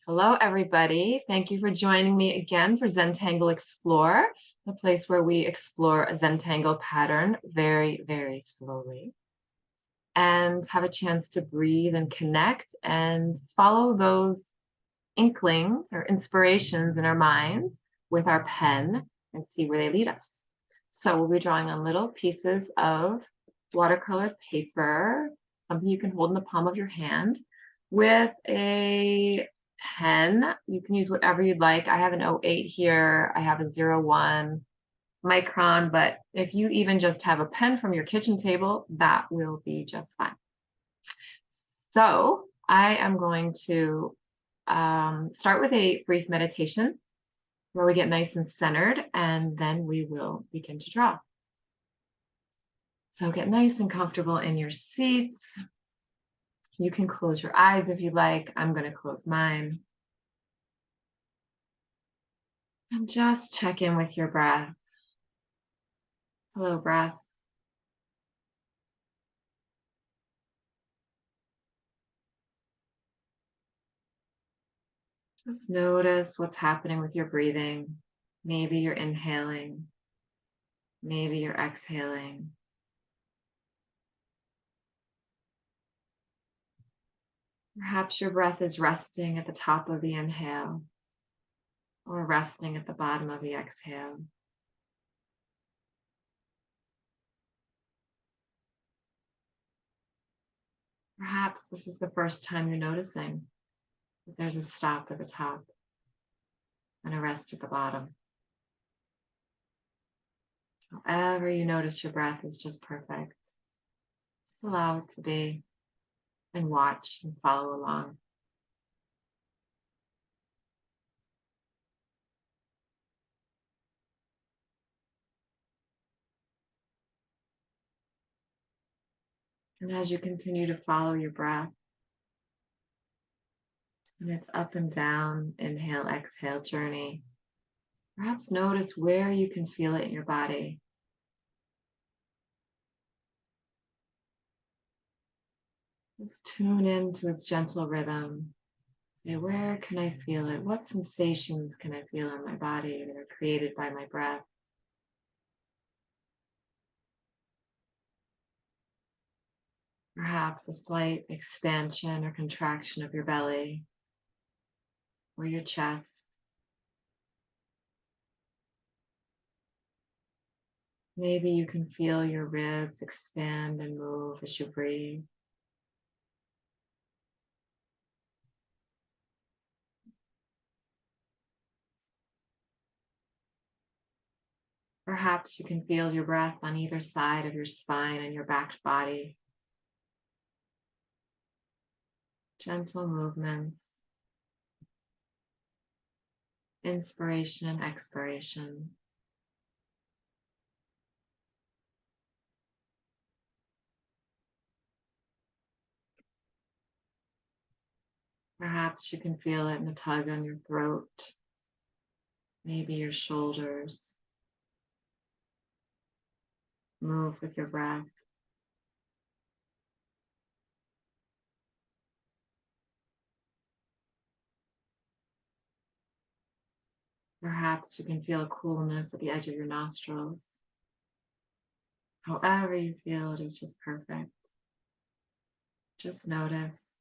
Hello, everybody. Thank you for joining me again for Zentangle Explore, the place where we explore a Zentangle pattern very, very slowly and have a chance to breathe and connect and follow those inklings or inspirations in our minds with our pen and see where they lead us. So we'll be drawing on little pieces of watercolor paper, something you can hold in the palm of your hand with a pen. You can use whatever you'd like. I have an 08 here. I have a 01 Micron, but if you even just have a pen from your kitchen table, that will be just fine. So I am going to start with a brief meditation where we get nice and centered, and then we will begin to draw. So get nice and comfortable in your seats. You can close your eyes if you like. I'm going to close mine. And just check in with your breath. Hello, breath. Just notice what's happening with your breathing. Maybe you're inhaling. Maybe you're exhaling. Perhaps your breath is resting at the top of the inhale or resting at the bottom of the exhale. Perhaps this is the first time you're noticing that there's a stop at the top and a rest at the bottom. However you notice your breath is just perfect. Just allow it to be and watch and follow along. And as you continue to follow your breath, and its up and down, inhale, exhale journey, perhaps notice where you can feel it in your body. Just tune into its gentle rhythm. Say, where can I feel it? What sensations can I feel in my body that are created by my breath? Perhaps a slight expansion or contraction of your belly or your chest. Maybe you can feel your ribs expand and move as you breathe. Perhaps you can feel your breath on either side of your spine and your back body. Gentle movements, inspiration and expiration. Perhaps you can feel it in a tug on your throat, maybe your shoulders. Move with your breath. Perhaps you can feel a coolness at the edge of your nostrils. However you feel it is just perfect. Just notice,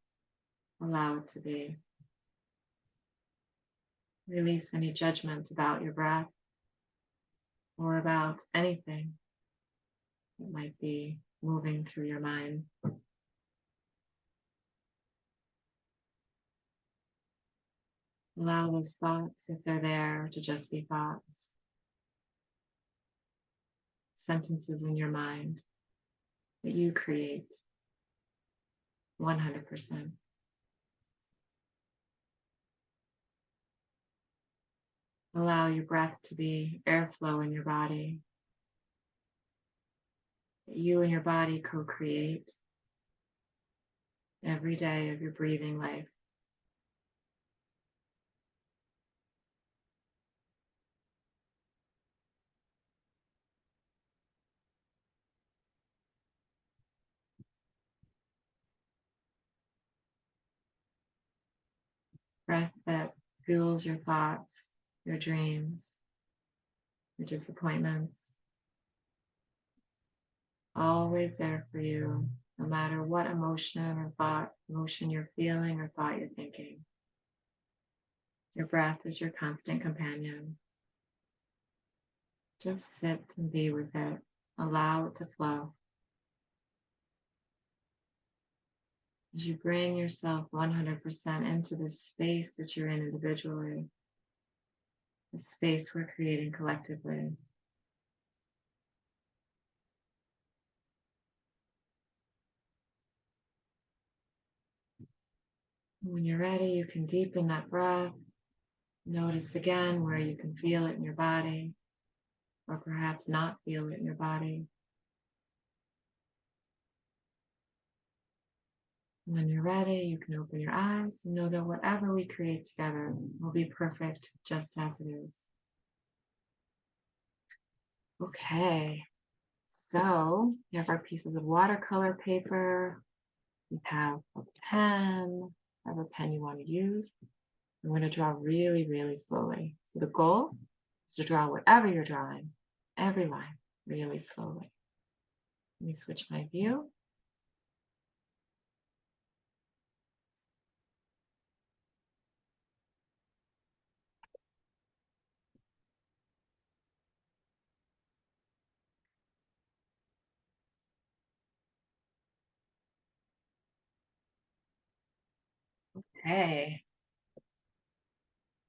allow it to be. Release any judgment about your breath or about anything that might be moving through your mind. Allow those thoughts, if they're there, to just be thoughts. Sentences in your mind that you create 100%. Allow your breath to be airflow in your body. That you and your body co-create every day of your breathing life. breath that fuels your thoughts, your dreams, your disappointments. Always there for you, no matter what emotion or thought, emotion you're feeling or thought you're thinking. Your breath is your constant companion. Just sit and be with it. Allow it to flow. As you bring yourself 100% into this space that you're in individually, the space we're creating collectively. When you're ready, you can deepen that breath. Notice again where you can feel it in your body, or perhaps not feel it in your body. When you're ready, you can open your eyes and know that whatever we create together will be perfect just as it is. Okay, so we have our pieces of watercolor paper. We have a pen, whatever pen you want to use. I'm going to draw really, really slowly. So the goal is to draw whatever you're drawing, every line, really slowly. Let me switch my view. Okay.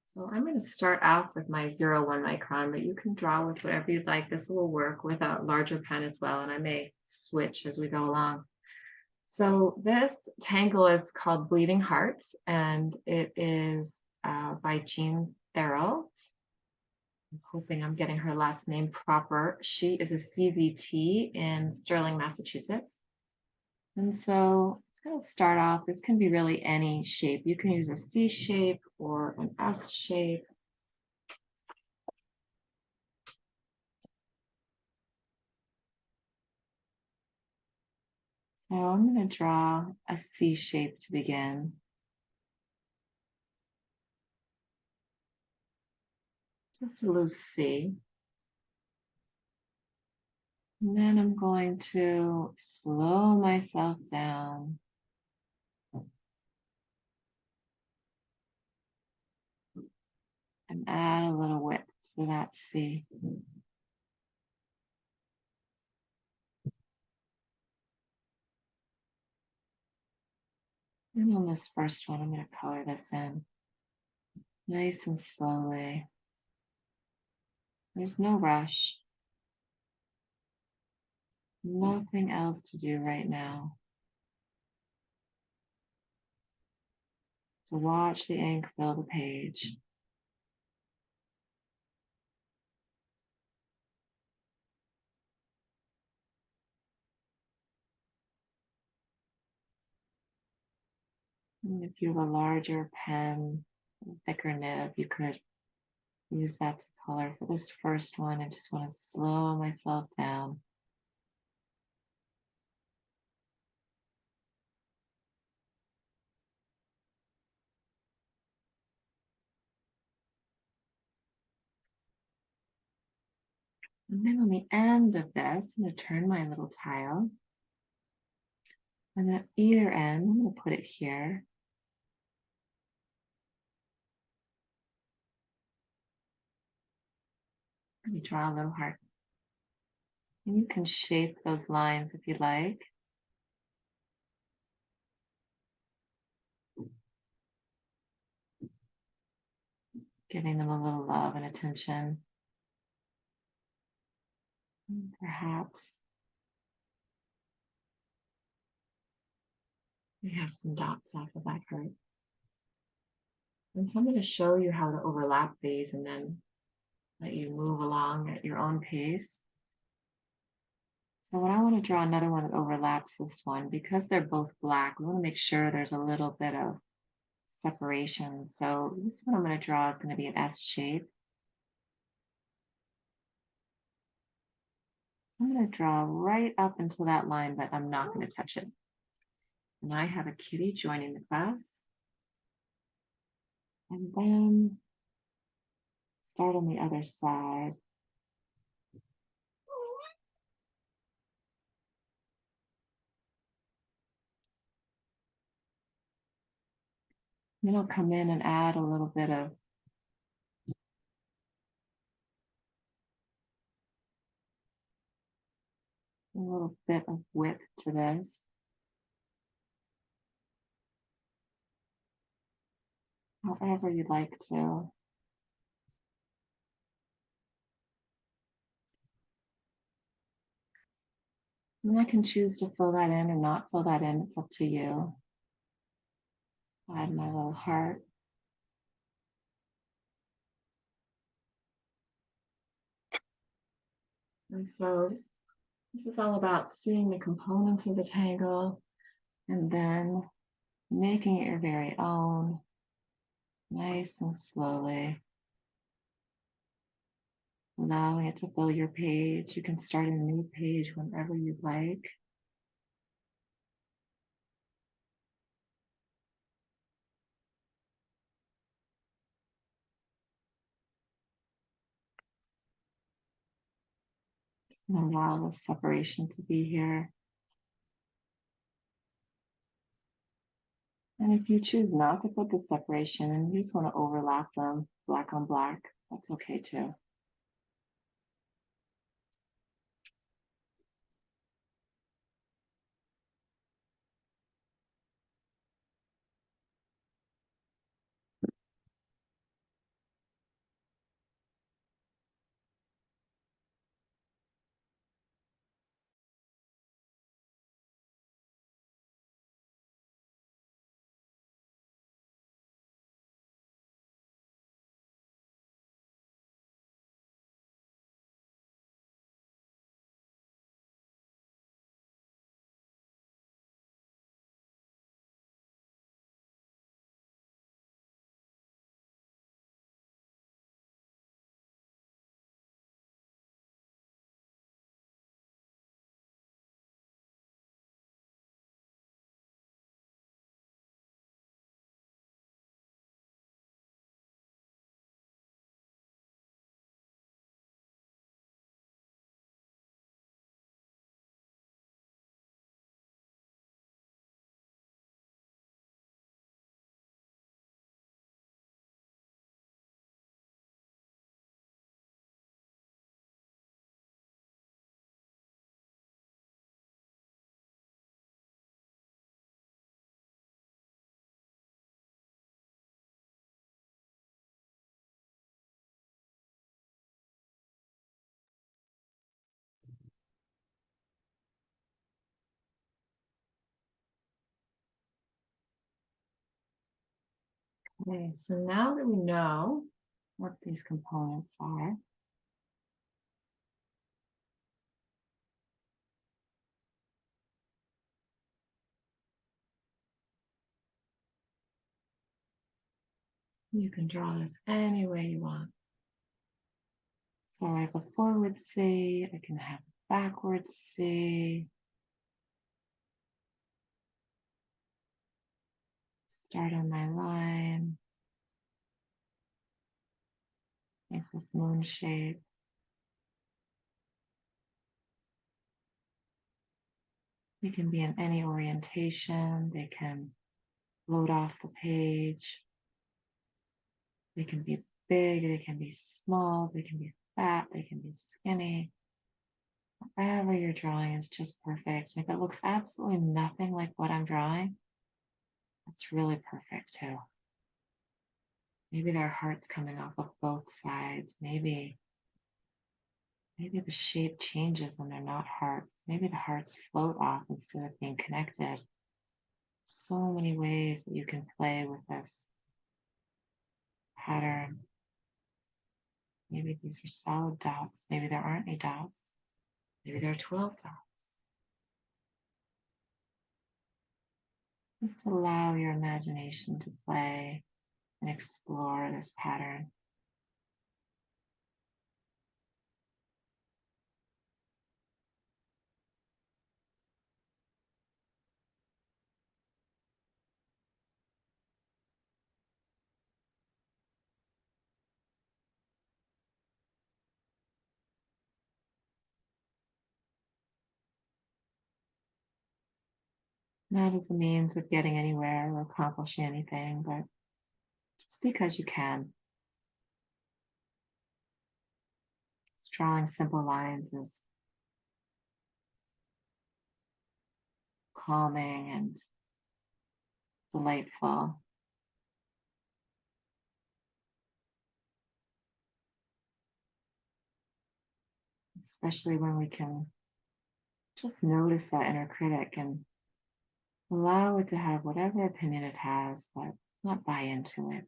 So I'm going to start off with my 01 micron, but you can draw with whatever you'd like. This will work with a larger pen as well, and I may switch as we go along. So this tangle is called Bleeding Hearts, and it is by Jean Theurkauf. I'm hoping I'm getting her last name proper. She is a CZT in Sterling, Massachusetts. And so it's going to start off, this can be really any shape. You can use a C shape or an S shape. So I'm going to draw a C shape to begin. Just a loose C. And then I'm going to slow myself down. And add a little width to that C. And on this first one, I'm going to color this in nice and slowly. There's no rush. Nothing else to do right now. So watch the ink fill the page. And if you have a larger pen, a thicker nib, you could use that to color. For this first one, I just want to slow myself down. And then on the end of this, I'm going to turn my little tile. And at either end, I'm going to put it here. Let me draw a little heart. And you can shape those lines if you like. Giving them a little love and attention. And perhaps we have some dots off of that heart. And so I'm going to show you how to overlap these and then let you move along at your own pace. So when I want to draw another one that overlaps this one, because they're both black, we want to make sure there's a little bit of separation. So this one I'm going to draw is going to be an S shape. I'm going to draw right up until that line, but I'm not going to touch it. And I have a kitty joining the class. And then start on the other side. Then I'll come in and add a little bit of width to this. However you'd like to. And I can choose to fill that in or not fill that in. It's up to you. Add my little heart. And so this is all about seeing the components of the tangle and then making it your very own, nice and slowly, allowing it to fill your page. You can start a new page whenever you'd like. Just allow the separation to be here. And if you choose not to put the separation and you just want to overlap them, black on black, that's okay too. Okay, so now that we know what these components are, you can draw this any way you want. So I have a forward C, I can have a backward C. Start on my line. Make this moon shape. They can be in any orientation. They can float off the page. They can be big, they can be small, they can be fat, they can be skinny. Whatever you're drawing is just perfect. And if it looks absolutely nothing like what I'm drawing, that's really perfect too. Maybe there are hearts coming off of both sides. Maybe the shape changes when they're not hearts. Maybe the hearts float off instead of being connected. So many ways that you can play with this pattern. Maybe these are solid dots. Maybe there aren't any dots. Maybe there are 12 dots. Just allow your imagination to play and explore this pattern. not as a means of getting anywhere or accomplishing anything, but just because you can. Drawing simple lines is calming and delightful. Especially when we can just notice that inner critic and allow it to have whatever opinion it has, but not buy into it.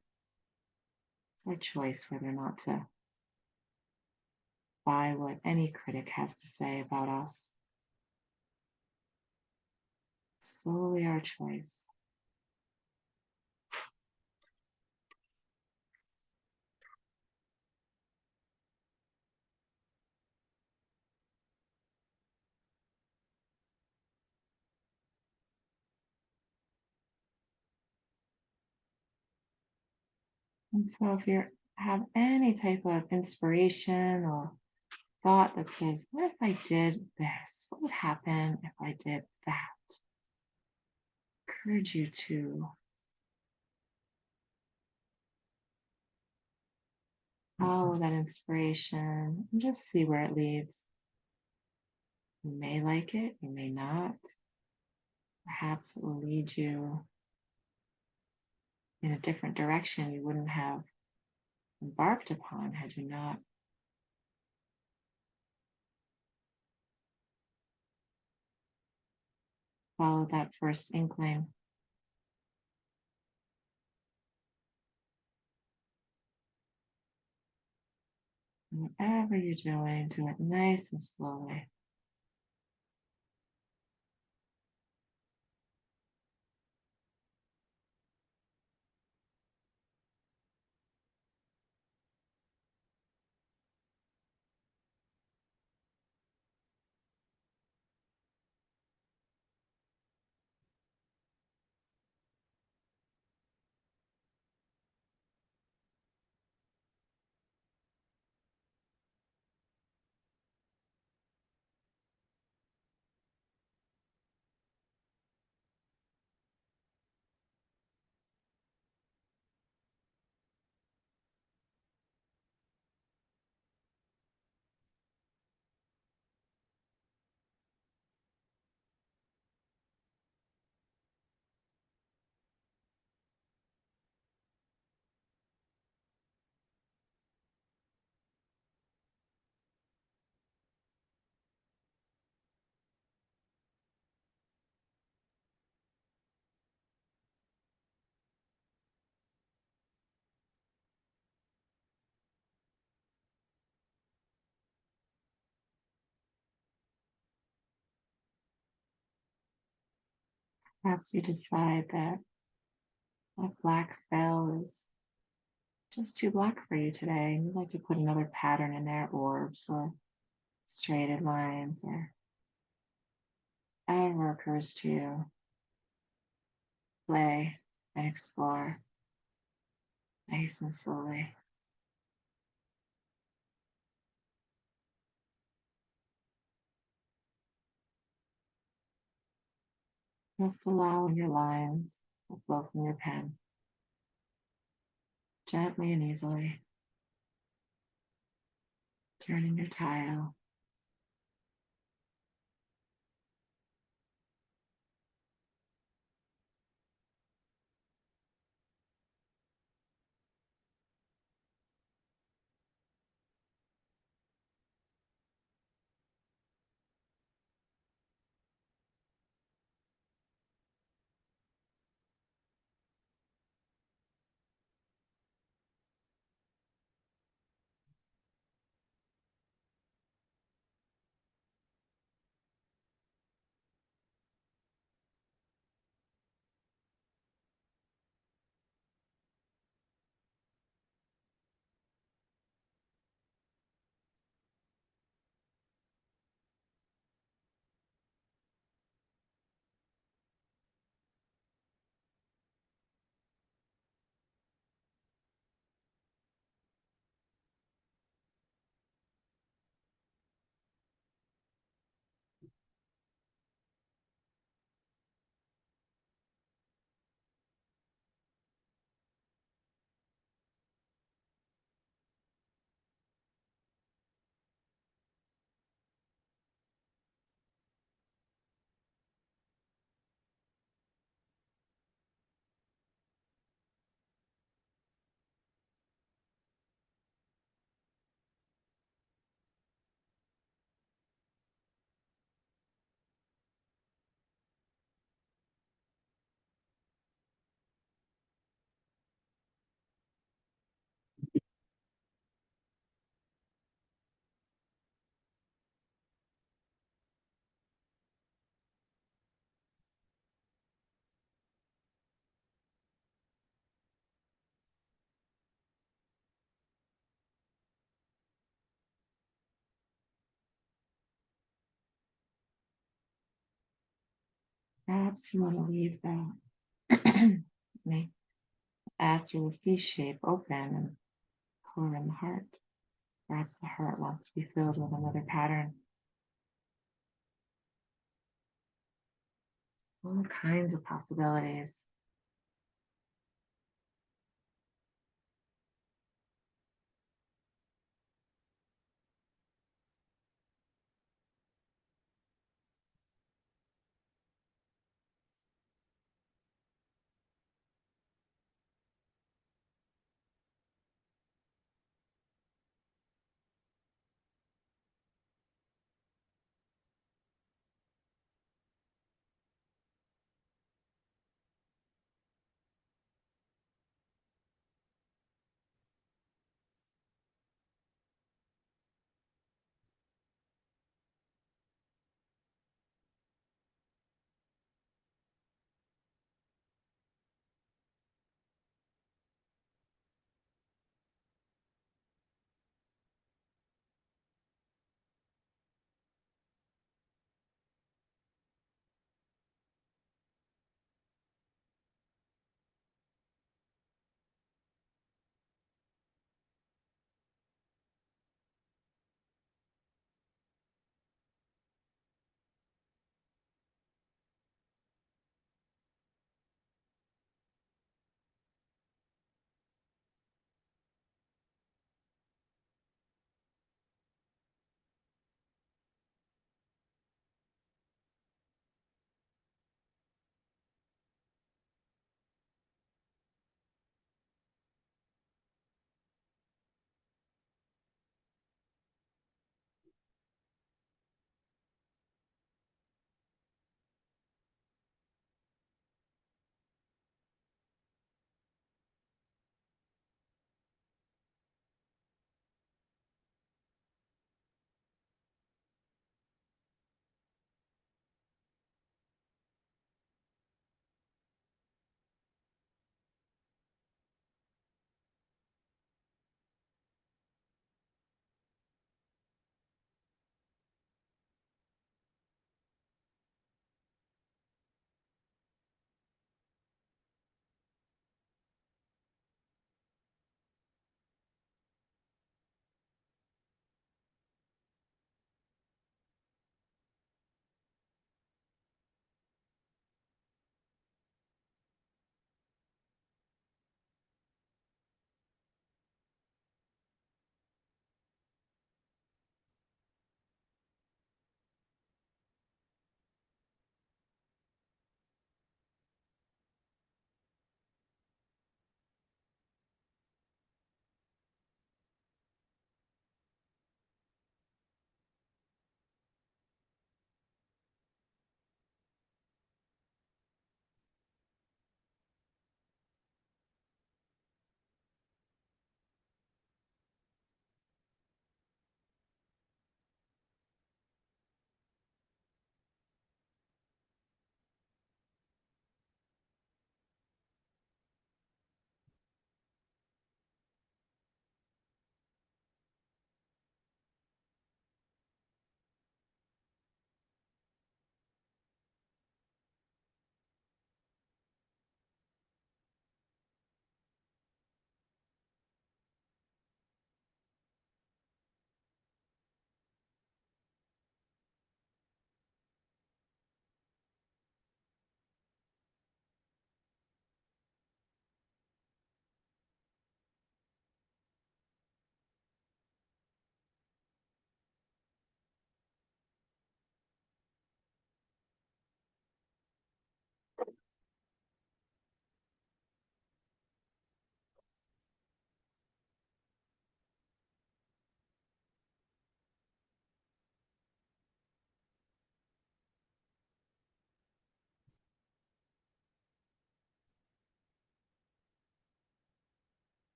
It's our choice whether or not to buy what any critic has to say about us. Solely our choice. And so if you have any type of inspiration or thought that says, what if I did this? What would happen if I did that? I encourage you to follow that inspiration and just see where it leads. You may like it, you may not. Perhaps it will lead you in a different direction you wouldn't have embarked upon had you not followed that first inkling. And whatever you're doing, do it nice and slowly. Perhaps you decide that black fell is just too black for you today, and you'd like to put another pattern in there, orbs or straighted lines or whatever occurs to you. Play and explore nice and slowly. Just allowing your lines to flow from your pen gently and easily, turning your tile. Perhaps you want to leave the the S or the C shape open and color in the heart. Perhaps the heart wants to be filled with another pattern. All kinds of possibilities.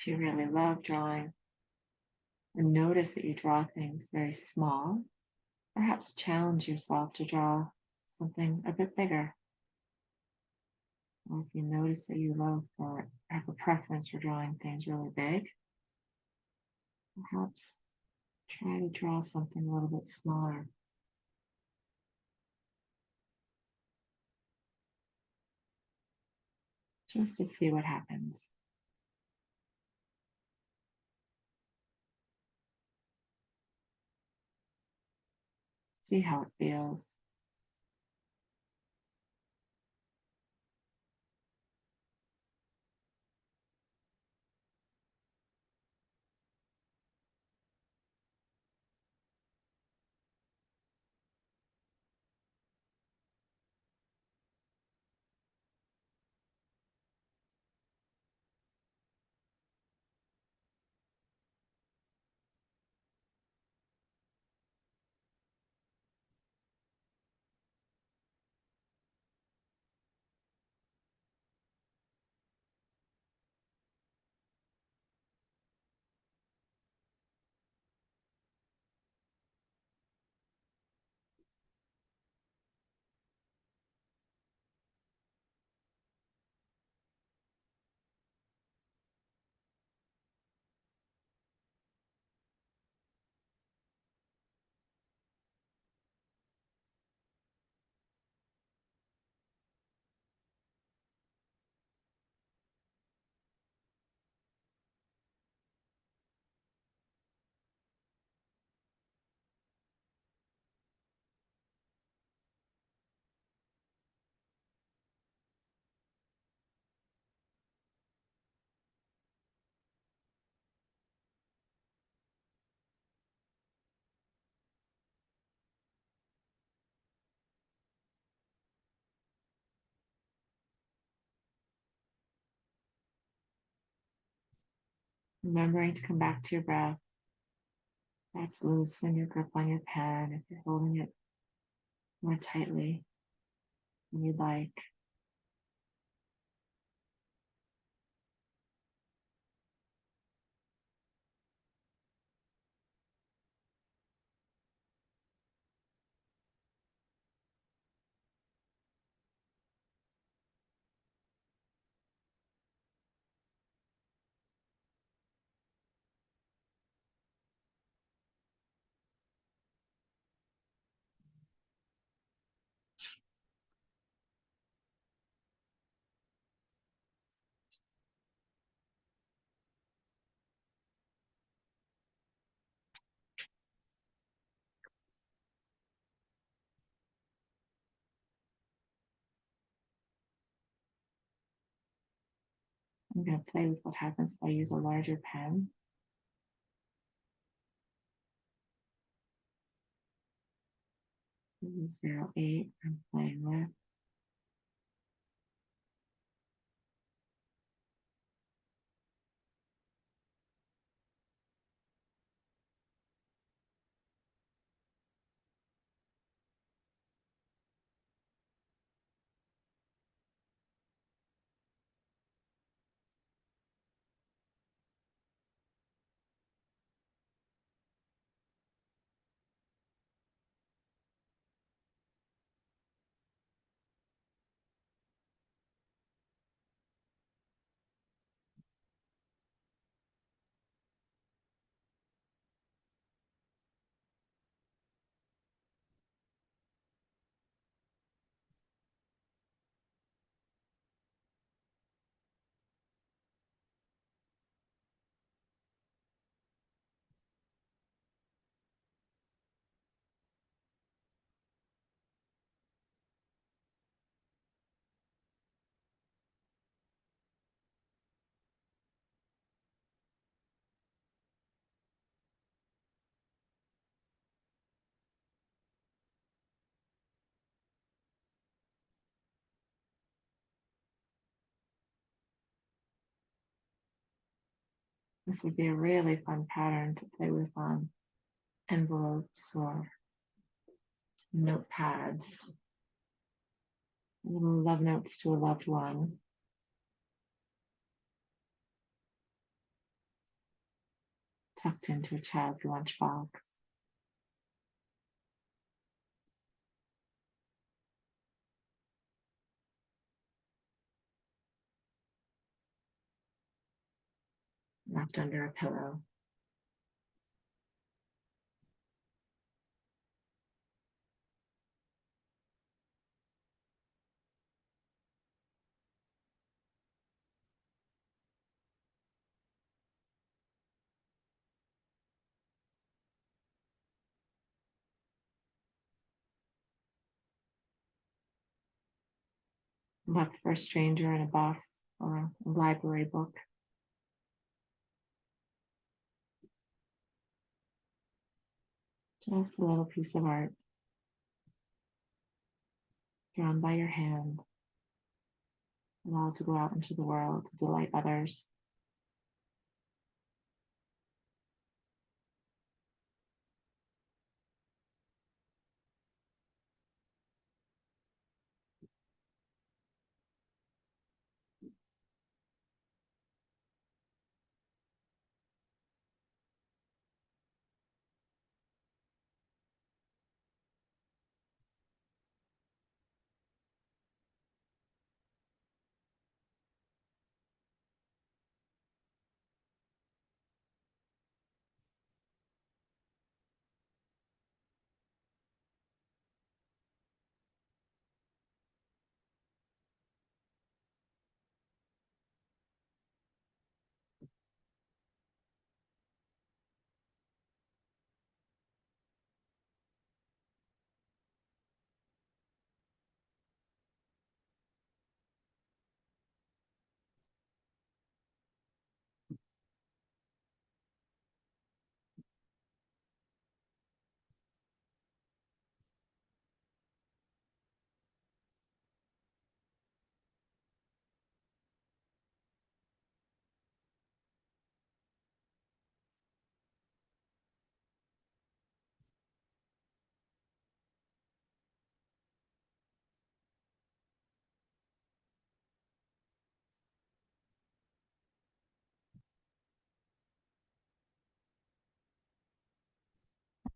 If you really love drawing, or notice that you draw things very small, perhaps challenge yourself to draw something a bit bigger. Or if you notice that you love or have a preference for drawing things really big, perhaps try to draw something a little bit smaller. Just to see what happens. See how it feels. Remembering to come back to your breath. Perhaps loosen your grip on your pen if you're holding it more tightly than you'd like. I'm going to play with what happens if I use a larger pen. This is 08 I'm playing with. This would be a really fun pattern to play with on envelopes or notepads. Little love notes to a loved one. tucked into a child's lunchbox. Wrapped under a pillow. Left for a stranger in a bus or a library book. Just a little piece of art drawn by your hand, allowed to go out into the world to delight others.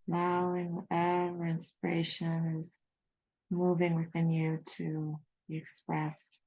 Allowing whatever inspiration is moving within you to be expressed.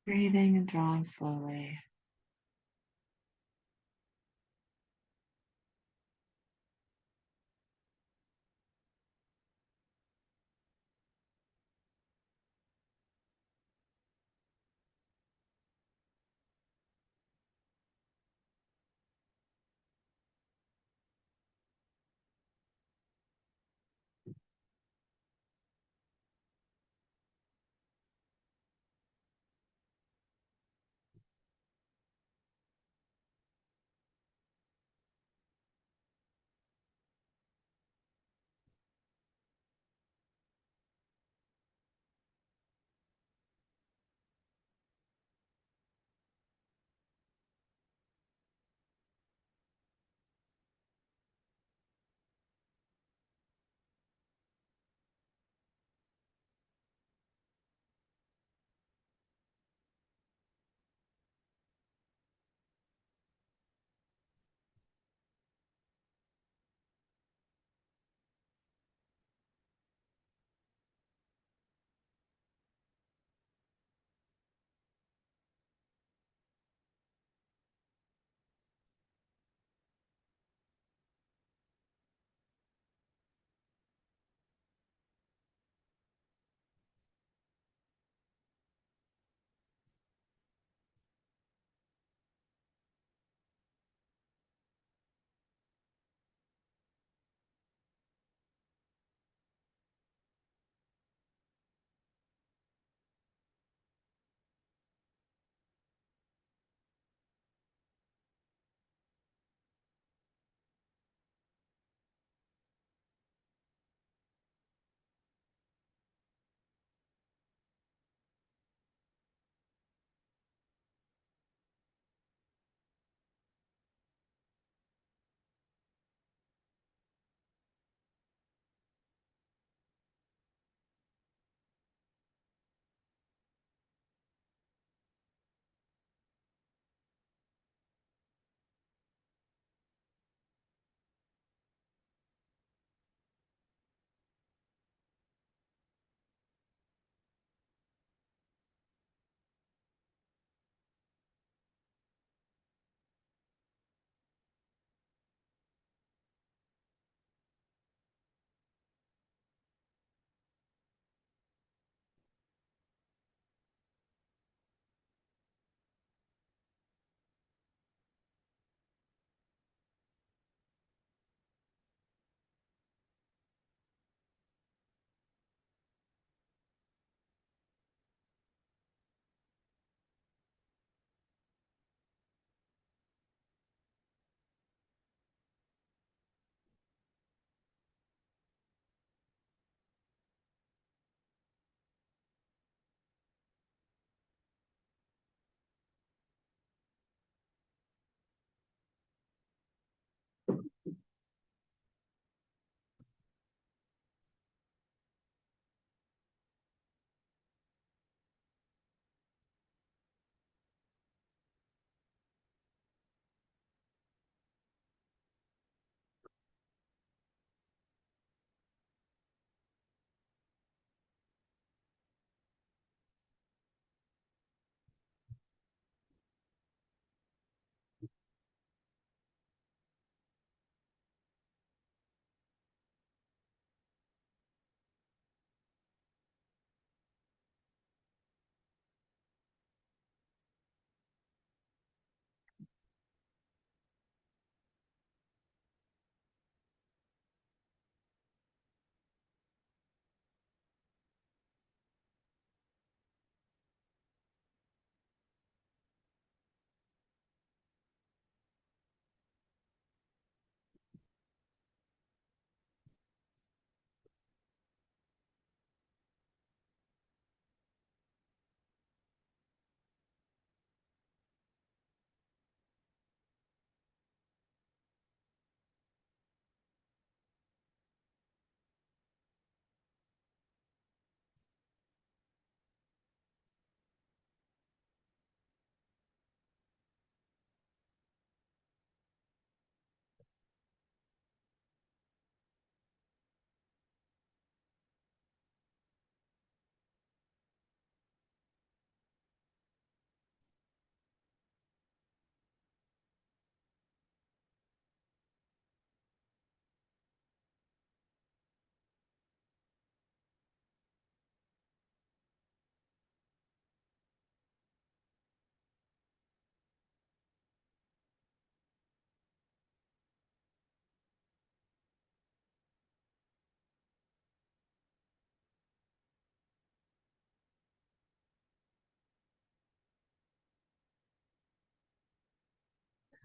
Breathing and drawing slowly.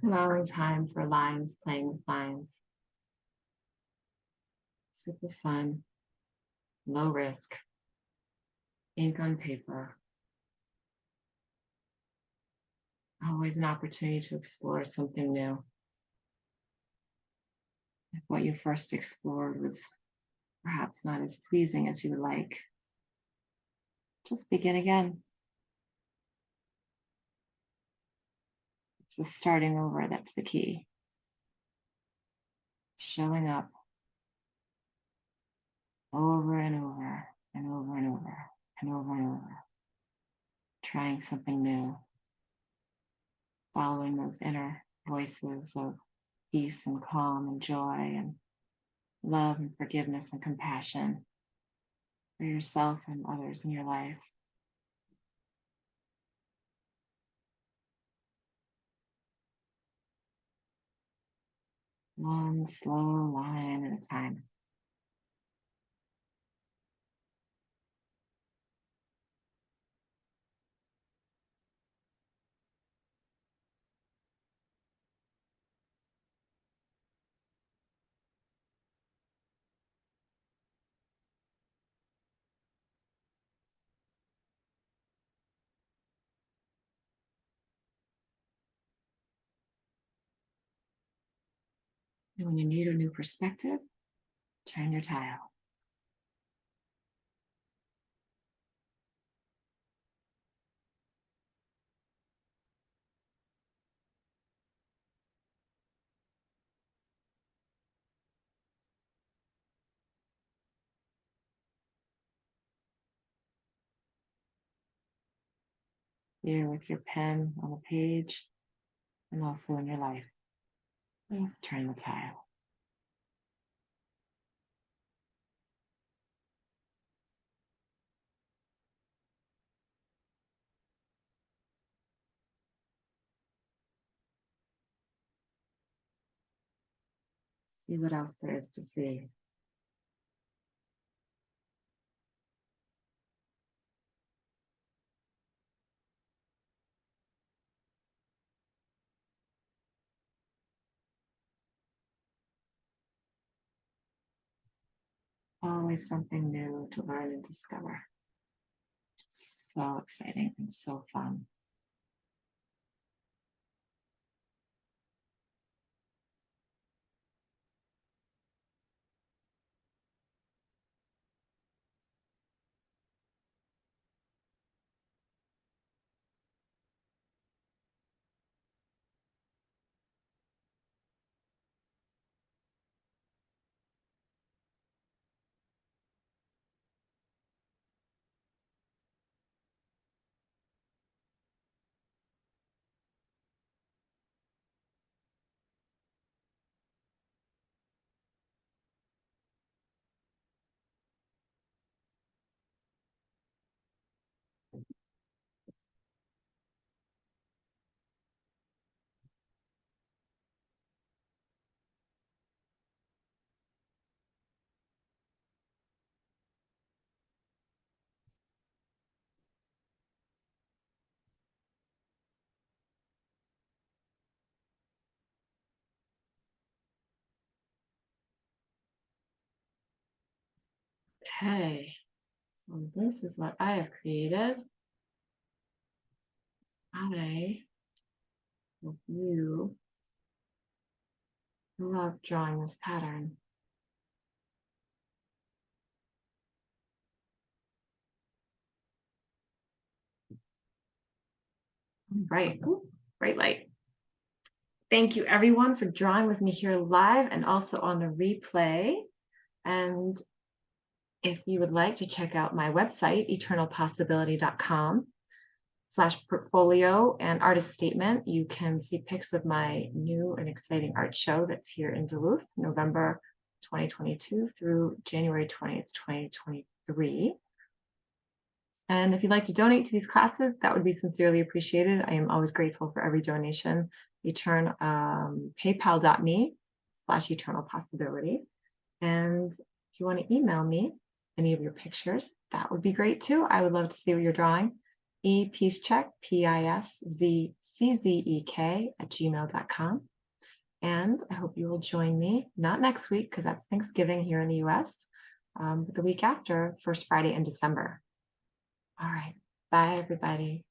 Allowing time for lines, playing with lines. Super fun, low risk, ink on paper. Always an opportunity to explore something new. If what you first explored was perhaps not as pleasing as you would like, just begin again. It's the starting over that's the key. Showing up over and over and over and over and over and over. Trying something new. Following those inner voices of peace and calm and joy and love and forgiveness and compassion for yourself and others in your life. One slow line at a time. And when you need a new perspective, turn your tile. Here with your pen on the page and also in your life. Please turn the tile. See what else there is to see. Always something new to learn and discover. So exciting and so fun. Okay, so this is what I have created. I hope you love drawing this pattern. Right, bright light. Thank you everyone for drawing with me here live and also on the replay. And if you would like to check out my website, eternalpossibility.com/portfolio and artist statement, you can see pics of my new and exciting art show that's here in Duluth, November 2022 through January 20th, 2023. And if you'd like to donate to these classes, that would be sincerely appreciated. I am always grateful for every donation. PayPal.me/eternalpossibility. And if you want to email me any of your pictures, that would be great too. I would love to see what you're drawing. Piszczek, piszczek@gmail.com. And I hope you will join me, not next week, because that's Thanksgiving here in the US, but the week after, first Friday in December. All right. Bye, everybody.